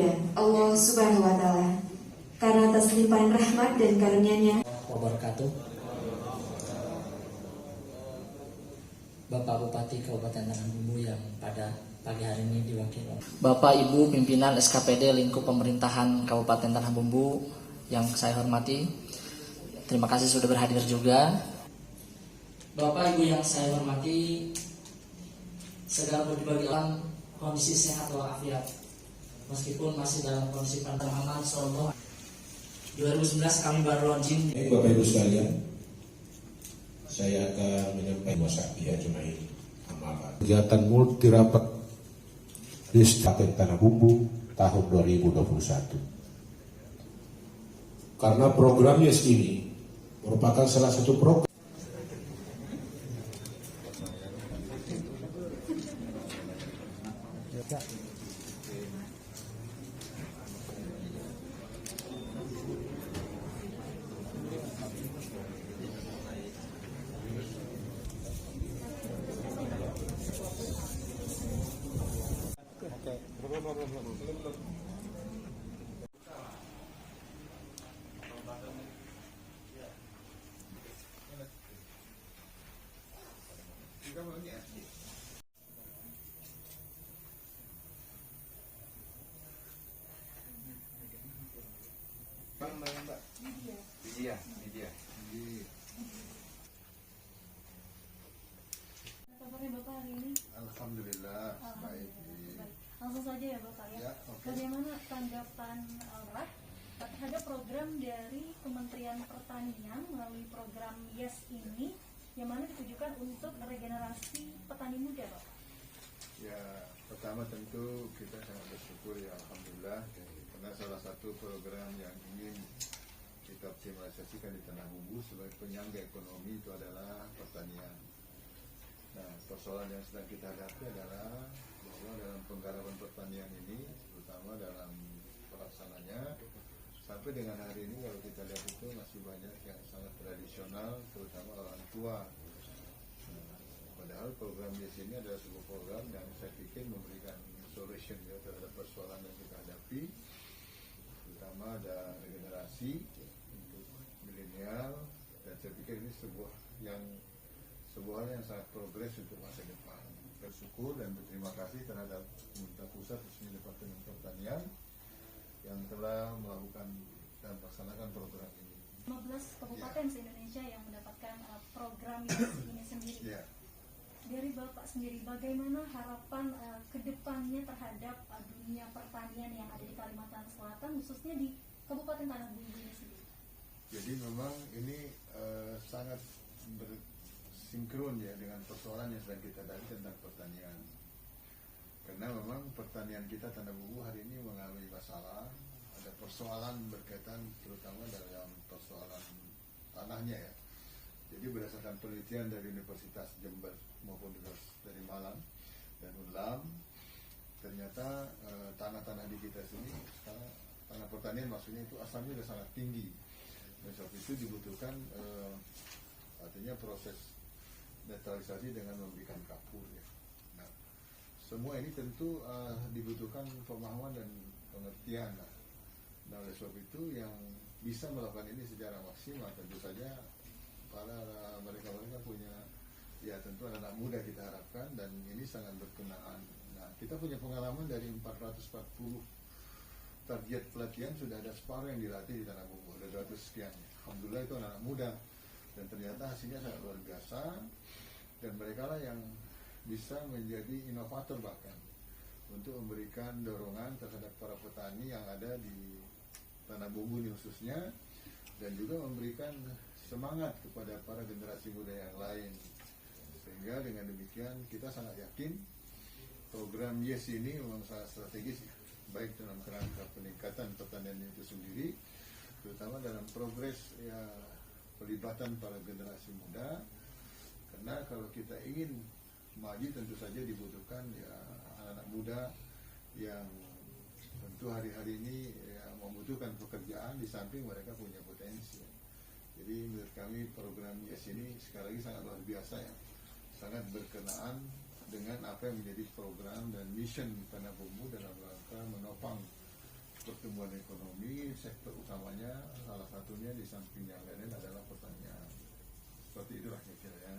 Muda, Allah Subhanahu wa Ta'ala. Karena atas limpahan rahmat dan karunia-Nya wabarakatuh. Bapak Bupati Kabupaten Tanah Bumbu yang pada pagi hari ini diwakili Bapak Ibu pimpinan SKPD lingkup pemerintahan Kabupaten Tanah Bumbu yang saya hormati, terima kasih sudah berhadir juga. Bapak Ibu yang saya hormati, segala bagi alam kondisi sehat walafiat, meskipun masih dalam kondisi pandemi Muhammad SAW. 2019 kami baru launching. Bapak Ibu sekalian, saya akan menyampaikan Wasaktiya Jumail Amalan. Kegiatan multi rapat di Kabupaten Tanah Bumbu tahun 2021. Karena program YES ini merupakan salah satu program Lydia. Kabarnya Bapak hari ini? Alhamdulillah, baik. Langsung saja ya Bapak ya. Bagaimana tanggapan RAK terhadap program dari Kementerian Pertanian melalui program YES ini yang mana ditujukan untuk regenerasi petani muda, Pak? Ya, pertama tentu kita sangat bersyukur ya, Alhamdulillah, karena salah satu program yang ingin kita optimalisasikan di Tanah Bumbu sebagai penyangga ekonomi itu adalah pertanian. Nah, persoalan yang sedang kita hadapi adalah bahwa dalam penggarapan pertanian ini, terutama dalam pelaksananya, sampai dengan hari ini kalau kita lihat itu masih banyak yang sangat tradisional, terutama orang tua. Nah, padahal program di sini adalah sebuah program yang saya pikir memberikan solution ya terhadap persoalan yang kita hadapi, terutama ada regenerasi untuk milenial, dan saya pikir ini sebuah hal yang sangat progres untuk masa depan. Bersyukur dan berterima kasih terhadap pemerintah pusat khususnya Departemen Pertanian yang telah melakukan dan melaksanakan program ini. 15 kabupaten se-Indonesia yang mendapatkan program YES ini sendiri. Yeah. Dari Bapak sendiri, bagaimana harapan kedepannya terhadap dunia pertanian yang ada di Kalimantan Selatan, khususnya di Kabupaten Tanah Bumbu ini sendiri? Jadi memang ini sangat bersinkron ya dengan persoalan yang sedang kita hadapi tentang pertanian. Karena memang pertanian kita Tanah Bumbu hari ini mengalami masalah, ada persoalan berkaitan terutama dalam persoalan tanahnya ya. Jadi berdasarkan penelitian dari Universitas Jember maupun dari Malang dan UNLAM, ternyata tanah-tanah di kita sini sekarang tanah pertanian maksudnya itu asalnya sudah sangat tinggi. Dan sebab itu dibutuhkan artinya proses netralisasi dengan memberikan kapur ya. Nah, semua ini tentu dibutuhkan pemahaman dan pengertian. Nah, oleh sebab itu yang bisa melakukan ini secara maksimal tentu saja mereka punya ya tentu anak muda kita harapkan, dan ini sangat berkenaan. Nah, kita punya pengalaman dari 440 target pelatihan sudah ada separuh yang dilatih di Tanah Bumbu, ada 200 sekian. Alhamdulillah itu anak muda, dan ternyata hasilnya sangat luar biasa, dan mereka lah yang bisa menjadi inovator bahkan untuk memberikan dorongan terhadap para petani yang ada di Tanah Bumbu ini khususnya, dan juga memberikan semangat kepada para generasi muda yang lain. Sehingga dengan demikian kita sangat yakin program YES ini memang sangat strategis ya, baik dalam kerangka peningkatan pertanian itu sendiri, terutama dalam progres ya pelibatan para generasi muda. Karena kalau kita ingin maju tentu saja dibutuhkan ya anak-anak muda yang tentu hari-hari ini ya membutuhkan pekerjaan di samping mereka punya potensi. Jadi menurut kami program YES ini sekali lagi sangat luar biasa ya, sangat berkenaan dengan apa yang menjadi program dan mission Tanah Bumbu dalam rangka menopang pertumbuhan ekonomi, sektor utamanya salah satunya di samping yang lain adalah pertanian. Seperti itulah kira-kira ya.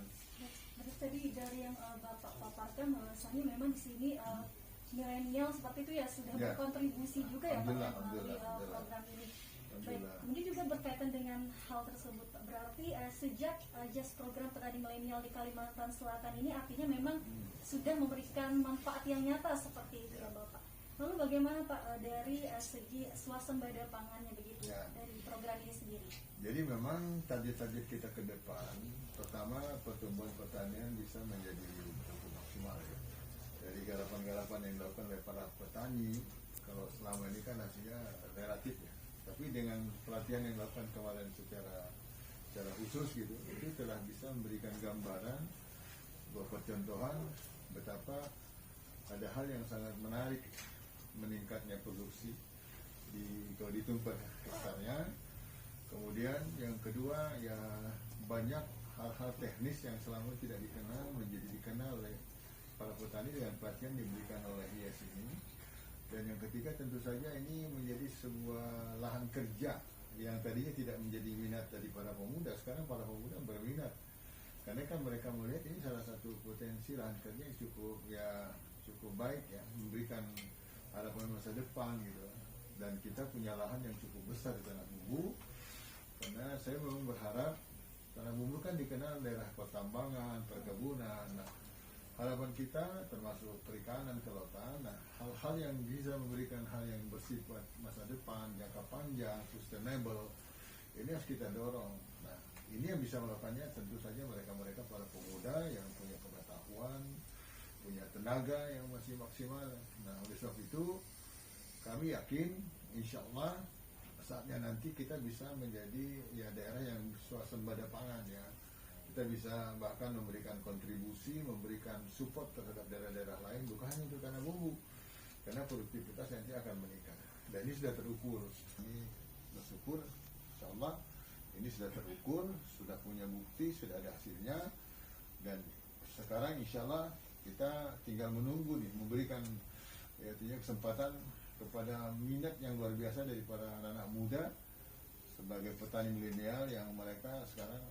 Terus tadi dari yang Bapak paparkan bahwasanya memang di sini milenial seperti itu ya sudah Ya. berkontribusi juga ya Pak Alhamdulillah, melalui alhamdulillah. program ini. Baik, Alhamdulillah. kemudian juga berkaitan dengan hal tersebut Pak. Berarti sejak JAS program petani milenial di Kalimantan Selatan ini artinya memang sudah memberikan manfaat yang nyata seperti itu ya Bapak. Lalu bagaimana Pak dari segi swasembada pangannya begitu Ya. dari program ini sendiri? Jadi memang target-target kita ke depan, pertama pertumbuhan pertanian bisa menjadi cukup maksimal ya. Dari garapan-garapan yang dilakukan oleh para petani, kalau selama ini kan hasilnya relatif ya. Tapi dengan pelatihan yang dilakukan kemarin secara khusus gitu, itu telah bisa memberikan gambaran, beberapa contohan betapa ada hal yang sangat menarik meningkatnya produksi kalau dihitung per hektarnya. Kemudian yang kedua ya banyak hal-hal teknis yang selama tidak dikenal menjadi dikenal oleh para petani dengan pelatihan diberikan oleh IS ini. Dan yang ketiga tentu saja ini menjadi sebuah lahan kerja yang tadinya tidak menjadi minat dari para pemuda, sekarang para pemuda berminat. Karena kan mereka melihat ini salah satu potensi lahan kerja yang cukup baik ya, memberikan harapan masa depan gitu. Dan kita punya lahan yang cukup besar di Tanah Bumbu, karena saya memang berharap Tanah Bumbu kan dikenal daerah pertambangan, perkebunan. Nah, harapan kita termasuk perikanan, kelautan. Nah, hal-hal yang bisa memberikan hal yang bersifat masa depan, jangka panjang, sustainable, ini harus kita dorong. Nah, ini yang bisa melakukannya tentu saja mereka-mereka para pemuda yang punya pengetahuan, punya tenaga yang masih maksimal. Nah, oleh sebab itu kami yakin insya Allah saatnya nanti kita bisa menjadi ya daerah yang swasembada pangan ya. Kita bisa bahkan memberikan kontribusi, memberikan support terhadap daerah-daerah lain, bukan hanya untuk Tanah Bumbu, karena produktivitas nanti akan meningkat. Dan ini sudah terukur. Ini bersyukur insya Allah ini sudah terukur, sudah punya bukti, sudah ada hasilnya. Dan sekarang insya Allah kita tinggal menunggu nih, memberikan artinya kesempatan kepada minat yang luar biasa dari para anak-anak muda sebagai petani milenial yang mereka sekarang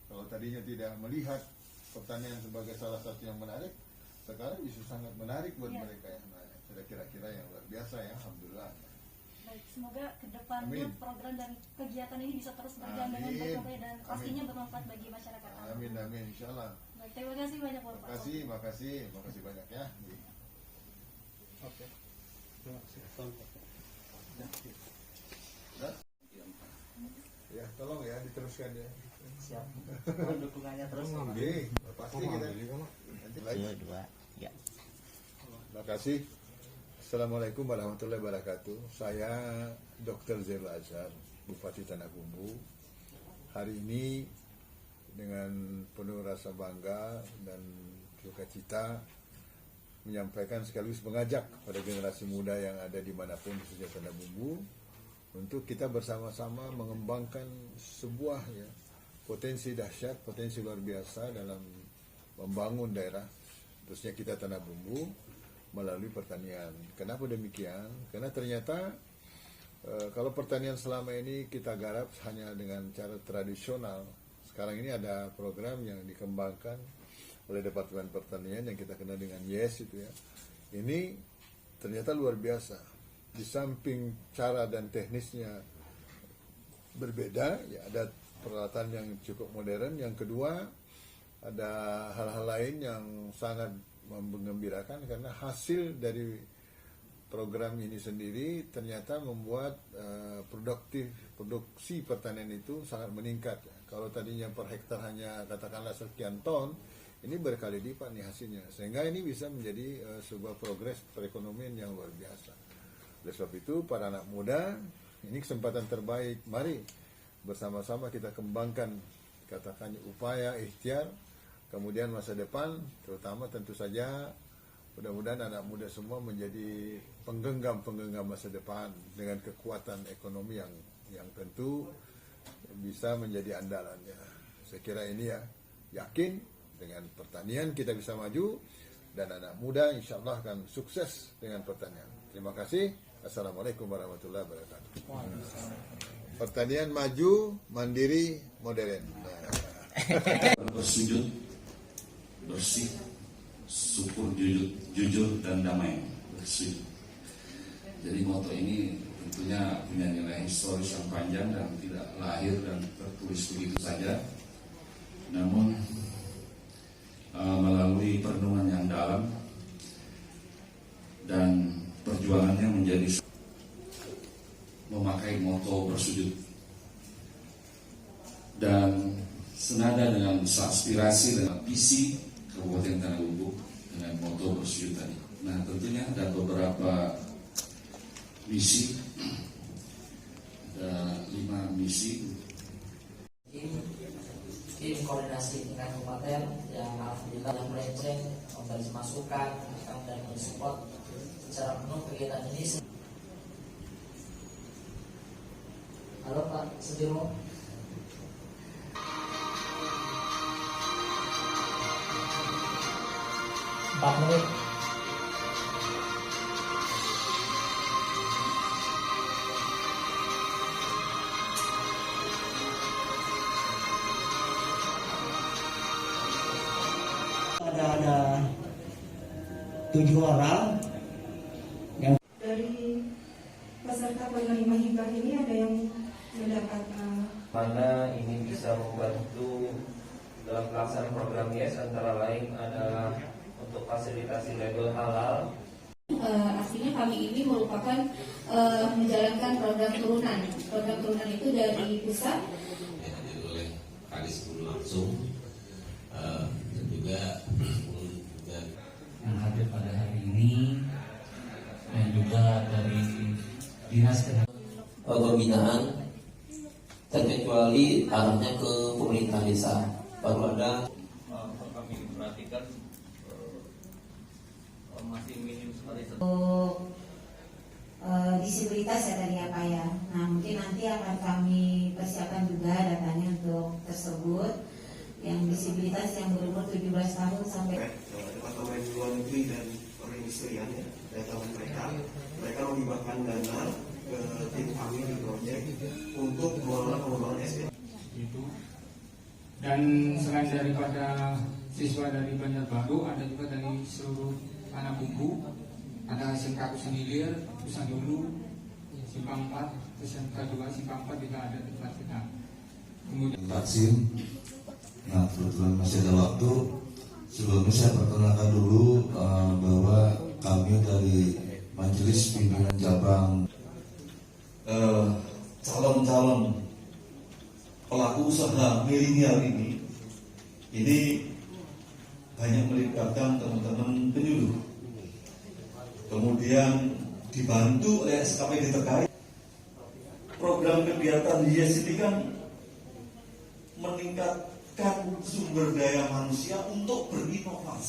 kalau tadinya tidak melihat pertanian sebagai salah satu yang menarik, sekarang bisa sangat menarik buat mereka ya. Nah, sudah kira-kira yang luar biasa ya, alhamdulillah. Baik, semoga kedepannya Amin. program dan kegiatan ini bisa terus berjalan dengan Amin. baik dan pastinya Amin. bermanfaat bagi masyarakat. Amin, amin, insya Allah. Baik, terima kasih banyak Bapak. Makasih banyak ya. Oke. Terima kasih. Ya, tolong ya diteruskan ya. Siap. Mohon dukungannya terus. Oke, pasti kita nanti lagi. Ya. Terima kasih. Assalamualaikum warahmatullahi wabarakatuh. Saya Dr. Zairul Azhar, Bupati Tanah Bumbu. Hari ini dengan penuh rasa bangga dan sukacita menyampaikan sekaligus mengajak pada generasi muda yang ada dimanapun khususnya Tanah Bumbu untuk kita bersama-sama mengembangkan sebuah ya, potensi dahsyat, potensi luar biasa dalam membangun daerah, khususnya kita Tanah Bumbu melalui pertanian. Kenapa demikian? Karena ternyata kalau pertanian selama ini kita garap hanya dengan cara tradisional, sekarang ini ada program yang dikembangkan oleh Departemen Pertanian yang kita kenal dengan YES itu ya. Ini ternyata luar biasa. Di samping cara dan teknisnya berbeda, ya ada peralatan yang cukup modern. Yang kedua, ada hal-hal lain yang sangat mengembirakan karena hasil dari program ini sendiri ternyata membuat produksi pertanian itu sangat meningkat. Kalau tadinya per hektar hanya katakanlah sekian ton, ini berkali lipat nih hasilnya. Sehingga ini bisa menjadi sebuah progres perekonomian yang luar biasa. Oleh sebab itu, para anak muda, ini kesempatan terbaik. Mari bersama-sama kita kembangkan katakannya upaya, ikhtiar, kemudian masa depan, terutama tentu saja mudah-mudahan anak muda semua menjadi penggenggam masa depan dengan kekuatan ekonomi yang tentu bisa menjadi andalannya. Saya kira ini ya, yakin dengan pertanian kita bisa maju dan anak muda insya Allah akan sukses dengan pertanian. Terima kasih. Assalamualaikum warahmatullahi wabarakatuh. Pertanian maju, mandiri, modern. Bersujud, bersih, syukur, jujur dan damai. Bersujud. Jadi moto ini tentunya punya nilai historis yang panjang dan tidak lahir dan tertulis begitu saja. Namun melalui perenungan yang dalam dan perjuangannya menjadi memakai moto bersujud dan senada dengan aspirasi dan visi Kabupaten Tanah Bumbu dengan moto bersujud tadi. Nah, tentunya ada beberapa misi, ada 5 misi. Tim koordinasi tingkat kabupaten yang alhamdulillah yang melenceng memberi masukan dan mensupport secara penuh kegiatan ini. Halo Pak Sudirmo. 4 menit. Ada 7 orang yang Dari peserta penerima hibah ini ada yang mendapat mana ini bisa membantu dalam pelaksanaan program YES, antara lain adalah untuk fasilitasi label halal. Artinya kami ini merupakan menjalankan program turunan. Program turunan itu dari pusat yang oleh Kadis Guru langsung dan juga yang hadir pada hari ini dan juga dari dinas pembinaan terkecuali arahnya ke pemerintah desa baru ada Kami perhatikan masih minim sekali. Disabilitas ya tadi ya Pak ya. Nah mungkin nanti akan kami persiapkan juga datanya untuk tersebut yang disabilitas yang berumur 17 tahun sampai Departemen Luar Negeri dan Perindustrian ya, datang mereka menghibahkan dana ke tim kami di proyek untuk pengembangan SDM. Dan selain daripada siswa dari Banjarbaru, ada juga dari seluruh Tanah Bumbu, ada SMK Kusanilir, Kusandulu, Simpang 4, SMK 2, Simpang 4 juga ada tempat kita. Kemudian vaksin. Nah, kebetulan masih ada waktu. Sebelumnya saya perkenalkan dulu bahwa kami dari Majelis Pimpinan Cabang calon-calon pelaku usaha milenial ini banyak melibatkan teman-teman penyuluh. Kemudian dibantu oleh SKPD terkait. Program kegiatan YES ini kan meningkatkan sumber daya manusia untuk berinovasi.